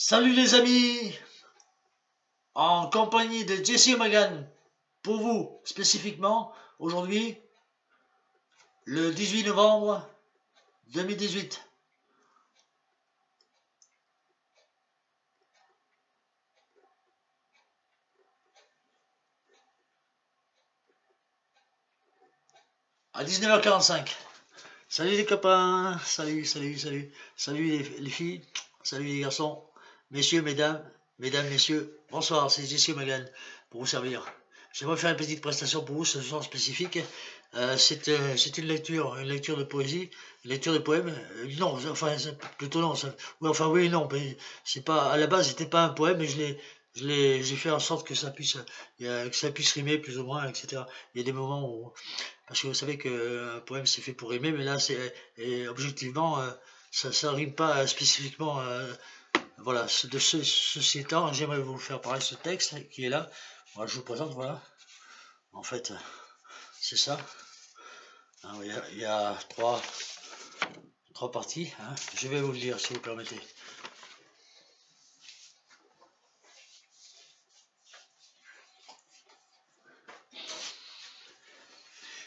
Salut les amis, en compagnie de Jesse Magan, pour vous spécifiquement, aujourd'hui, le 18 novembre 2018. À 19h45. Salut les copains, salut les filles, salut les garçons, messieurs, mesdames, messieurs, bonsoir, c'est Jesse Magan pour vous servir. J'aimerais faire une petite prestation pour vous ce soir spécifique. C'est une lecture de poésie, une lecture de poème. Non, enfin plutôt non. Oui, enfin oui, non. C'est pas à la base, c'était pas un poème, mais j'ai fait en sorte que ça puisse rimer plus ou moins, etc. Il y a des moments où, parce que vous savez qu'un poème c'est fait pour rimer, mais là et objectivement, ça rime pas spécifiquement. Voilà, ceci étant, j'aimerais vous faire parler ce texte qui est là. Voilà, je vous présente, voilà. En fait, c'est ça. Hein, il y a trois parties. Hein. Je vais vous le lire si vous permettez.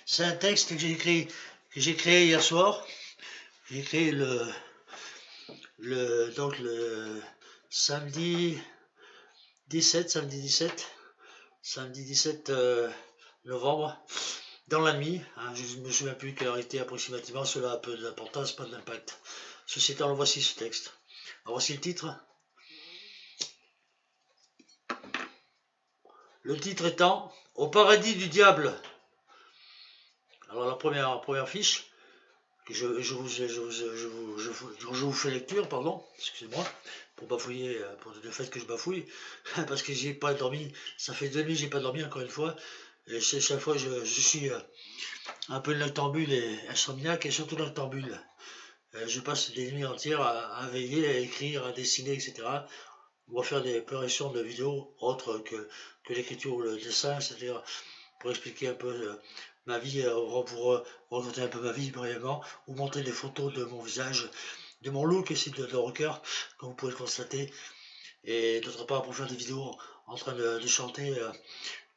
C'est un texte que j'ai créé hier soir. J'ai créé donc le samedi 17 novembre, dans la nuit. Hein, je ne me souviens plus quelle heure était approximativement, cela a peu d'importance, pas d'impact. Ceci étant, voici ce texte. Alors, voici le titre. Le titre étant Au paradis du diable. Alors la première fiche, que je vous fais lecture, pardon, excusez-moi, pour bafouiller, pour le fait que je bafouille, parce que j'ai pas dormi, ça fait 2 nuits, j'ai pas dormi encore une fois, et chaque fois je suis un peu noctambule et insomniaque, et surtout noctambule. Je passe des nuits entières à veiller, à écrire, à dessiner, etc. On va faire des corrections de vidéos autres que l'écriture ou le dessin, c'est-à-dire pour expliquer un peu ma vie, pour raconter un peu ma vie brièvement, ou montrer des photos de mon visage, de mon look aussi de rocker, comme vous pouvez le constater, et d'autre part pour faire des vidéos en train de chanter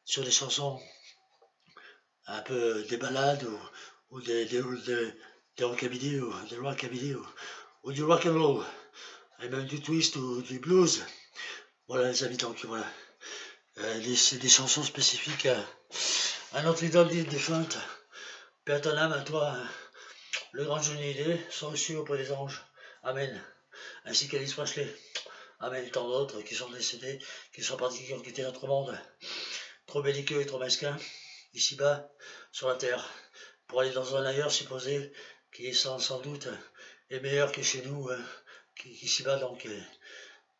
sur des chansons un peu des ballades ou des rockabilly ou du rock and roll, et même du twist ou du blues. Voilà les amis, donc voilà. C'est des chansons spécifiques à notre idole défunte. Paix à ton âme, à toi, hein. Le grand Johnny Hallyday, sont reçus auprès des anges. Amen. Ainsi qu'Alice Presley. Amen. Et tant d'autres qui sont décédés, qui sont partis, qui ont quitté notre monde, trop belliqueux et trop mesquin, ici-bas, sur la terre, pour aller dans un ailleurs supposé qui est sans doute est meilleur que chez nous, ici-bas, donc,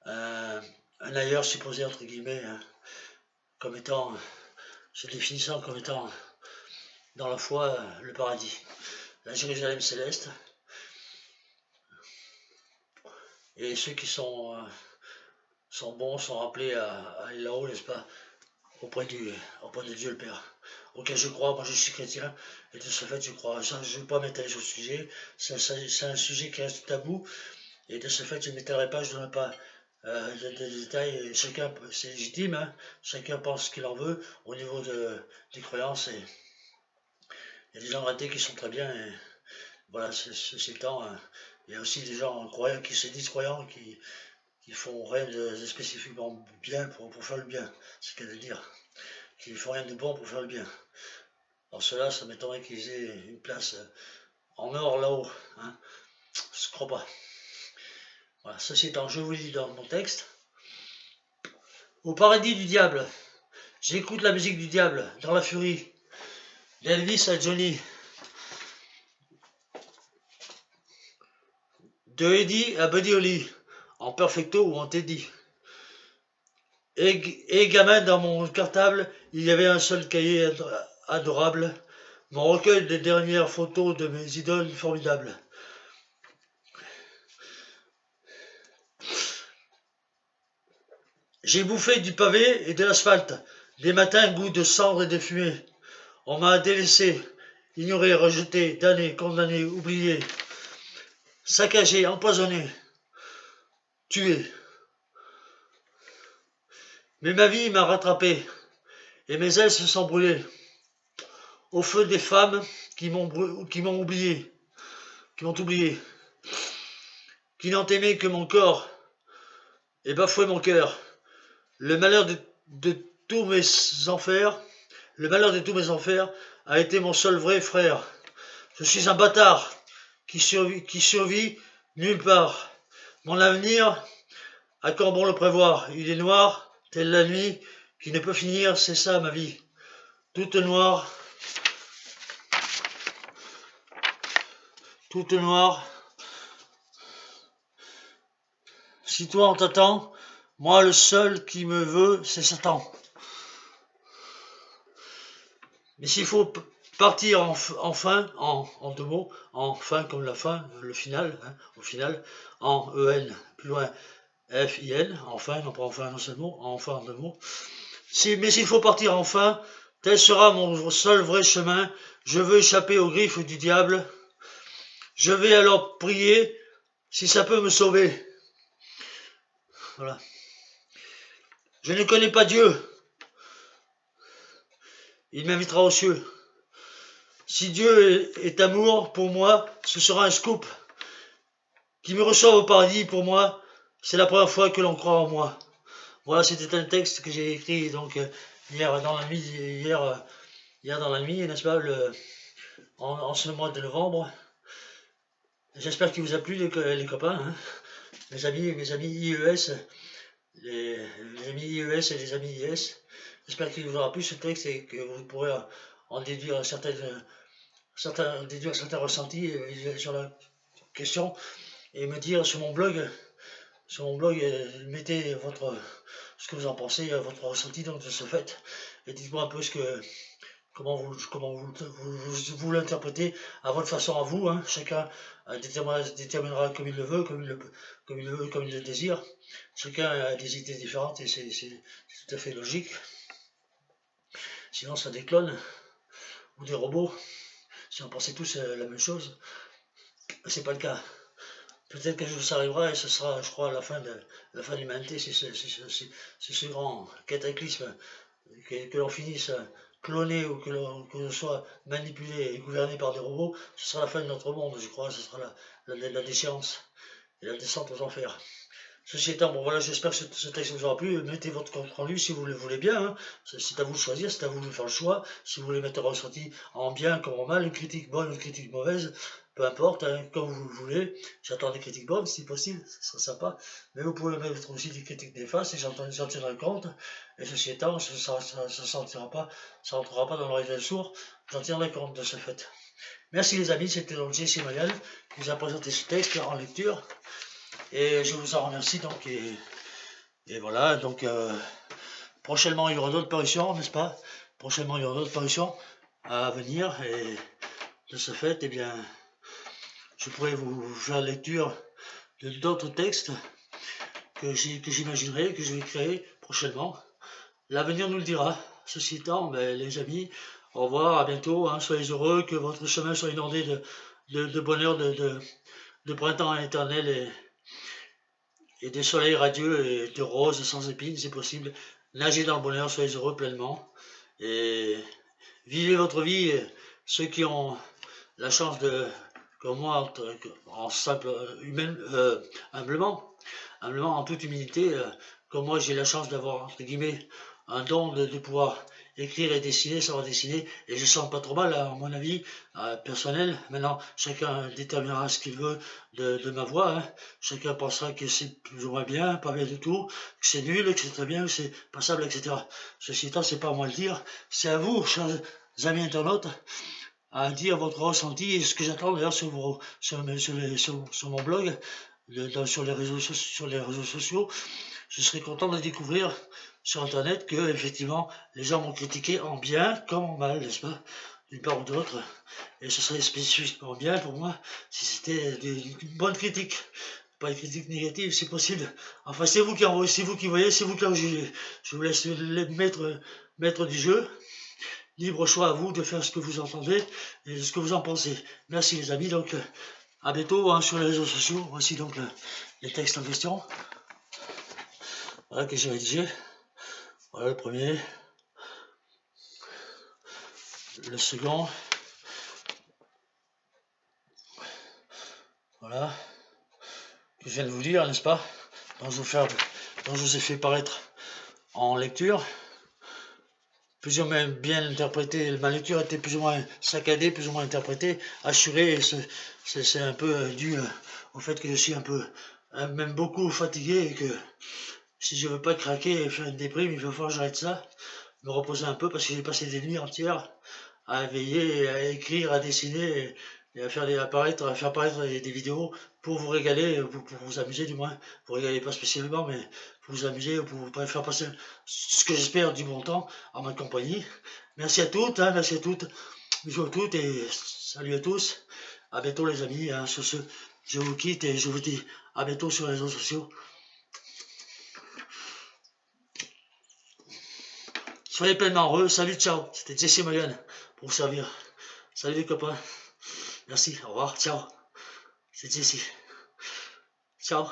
un ailleurs supposé, entre guillemets, hein, comme étant, se définissant comme étant, dans la foi, le paradis. La Jérusalem céleste. Et ceux qui sont bons sont rappelés à aller là-haut, n'est-ce pas, auprès de Dieu le Père, auquel je crois. Moi je suis chrétien, et de ce fait je crois. Ça, je ne vais pas m'étaler sur le sujet, c'est un sujet qui reste tabou, et de ce fait je ne m'étalerai pas, je ne donnerai pas de détails. Chacun, c'est légitime, hein, chacun pense ce qu'il en veut au niveau des croyances, et il y a des gens ratés qui sont très bien, et voilà, c'est le temps. Il y a aussi des gens croyants qui se disent croyants, qui font rien de spécifiquement bien pour faire le bien, c'est ce qu'elle veut dire, qui ne font rien de bon pour faire le bien. Alors cela, ça m'étonnerait qu'ils aient une place en or là-haut, hein. Je ne crois pas. Voilà, ceci étant, je vous lis dans mon texte. Au paradis du diable, j'écoute la musique du diable, dans la furie, d'Elvis à Johnny, de Eddie à Buddy Holly, en perfecto ou en Teddy. Et gamin, dans mon cartable, il y avait un seul cahier adorable, mon recueil des dernières photos de mes idoles formidables. J'ai bouffé du pavé et de l'asphalte, des matins goût de cendre et de fumée. On m'a délaissé, ignoré, rejeté, damné, condamné, oublié, saccagé, empoisonné, tué. Mais ma vie m'a rattrapé, et mes ailes se sont brûlées, au feu des femmes qui m'ont oublié, qui m'ont oublié, qui n'ont aimé que mon corps, et bafoué mon cœur. Le malheur de tous mes enfers, le malheur de tous mes enfers a été mon seul vrai frère. Je suis un bâtard qui survit nulle part. Mon avenir, à quand bon le prévoir? Il est noir, telle la nuit, qui ne peut finir, c'est ça ma vie. Toute noire, toute noire. Si toi on t'attend, moi le seul qui me veut, c'est Satan. Mais s'il faut partir enfin, en deux mots, enfin comme la fin, le final, hein, au final, en EN, plus loin, F-I-N, enfin, non pas enfin en un seul mot, enfin en deux mots. Mais s'il faut partir enfin, tel sera mon seul vrai chemin. Je veux échapper aux griffes du diable. Je vais alors prier si ça peut me sauver. Voilà. Je ne connais pas Dieu. Il m'invitera aux cieux. Si Dieu est amour, pour moi, ce sera un scoop. Qui me reçoive au paradis, pour moi, c'est la première fois que l'on croit en moi. Voilà, c'était un texte que j'ai écrit donc hier dans la nuit, hier dans la nuit, n'est-ce pas, en ce mois de novembre. J'espère qu'il vous a plu les copains, hein, mes amis IES, les amis IES et les amis IS. J'espère qu'il vous aura plu ce texte et que vous pourrez en déduire certains ressentis sur la question et me dire sur mon blog, mettez ce que vous en pensez, votre ressenti donc de ce fait, et dites-moi un peu comment vous l'interprétez à votre façon à vous, hein. Chacun déterminera comme il le veut, comme il le désire. Chacun a des idées différentes et c'est tout à fait logique. Sinon ça des clones ou des robots, si on pensait tous la même chose. C'est pas le cas. Peut-être qu'un jour ça arrivera et ce sera, je crois, la fin de l'humanité, c'est ce grand cataclysme, que l'on finisse cloné ou que l'on soit manipulé et gouverné par des robots, ce sera la fin de notre monde, je crois, ce sera la déchéance et la descente aux enfers. Ceci étant, bon voilà, j'espère que ce texte vous aura plu. Mettez votre compte rendu si vous le voulez bien, hein. C'est à vous de choisir, c'est à vous de faire le choix. Si vous voulez mettre un ressenti en bien comme en mal, une critique bonne, une critique mauvaise, peu importe, hein, comme vous le voulez. J'attends des critiques bonnes si possible, ce serait sympa. Mais vous pouvez mettre aussi des critiques néfastes et j'en tiendrai compte. Et ceci étant, ça rentrera pas dans l'oreille d'un sourd, j'en tiendrai compte de ce fait. Merci les amis, c'était donc Jesse Magal qui vous a présenté ce texte en lecture. Et je vous en remercie donc, et voilà, donc prochainement il y aura d'autres parutions, n'est-ce pas? Prochainement il y aura d'autres parutions à venir, et de ce fait, eh bien, je pourrais vous faire lecture de d'autres textes que j'imaginerai, que je vais créer prochainement. L'avenir nous le dira. Ceci étant, ben, les amis, au revoir, à bientôt, hein, soyez heureux, que votre chemin soit inondé de bonheur, de printemps éternel et des soleils radieux et de roses sans épines, c'est possible. Nagez dans le bonheur, soyez heureux pleinement. Et vivez votre vie. Ceux qui ont la chance de, comme moi, en simple, humblement, en toute humilité, comme moi j'ai la chance d'avoir, entre guillemets, un don de pouvoir écrire et dessiner, savoir dessiner, et je sens pas trop mal, à mon avis, personnel. Maintenant, chacun déterminera ce qu'il veut de ma voix, hein. Chacun pensera que c'est plus ou moins bien, pas bien du tout, que c'est nul, que c'est très bien, que c'est passable, etc. Ceci étant, c'est pas à moi de le dire, c'est à vous, chers amis internautes, à dire votre ressenti, et ce que j'attends d'ailleurs sur mon blog, sur les réseaux sociaux. Je serais content de découvrir sur internet que effectivement les gens m'ont critiqué en bien comme en mal, n'est-ce pas, d'une part ou d'autre, et ce serait spécifiquement bien pour moi si c'était une bonne critique, pas une critique négative si possible. Enfin, c'est vous qui voyez, c'est vous qui en jugez. Je vous laisse maître du jeu. Libre choix à vous de faire ce que vous entendez et ce que vous en pensez. Merci les amis, donc à bientôt, hein, sur les réseaux sociaux. Voici donc les textes en question, voilà, que j'ai rédigé. Voilà le premier. Le second. Voilà. Que je viens de vous dire, n'est-ce pas? Dont je vous ai fait paraître en lecture. Plus ou moins bien interprété. Ma lecture était plus ou moins saccadée, plus ou moins interprétée, assurée. C'est un peu dû au fait que je suis un peu, même beaucoup fatigué et que si je veux pas craquer et faire une déprime, il va falloir que j'arrête ça, me reposer un peu parce que j'ai passé des nuits entières à veiller, à écrire, à dessiner et à faire apparaître des vidéos pour vous régaler, pour vous amuser du moins. Vous régaler pas spécialement, mais pour vous amuser, pour vous faire passer ce que j'espère du bon temps en ma compagnie. Merci à toutes, hein, merci à toutes. Bisous à toutes et salut à tous. À bientôt les amis. Hein, sur ce, je vous quitte et je vous dis à bientôt sur les réseaux sociaux. Soyez pleinement heureux. Salut, ciao. C'était Jesse Morgan pour vous servir. Salut les copains. Merci, au revoir, ciao. C'est Jesse. Ciao.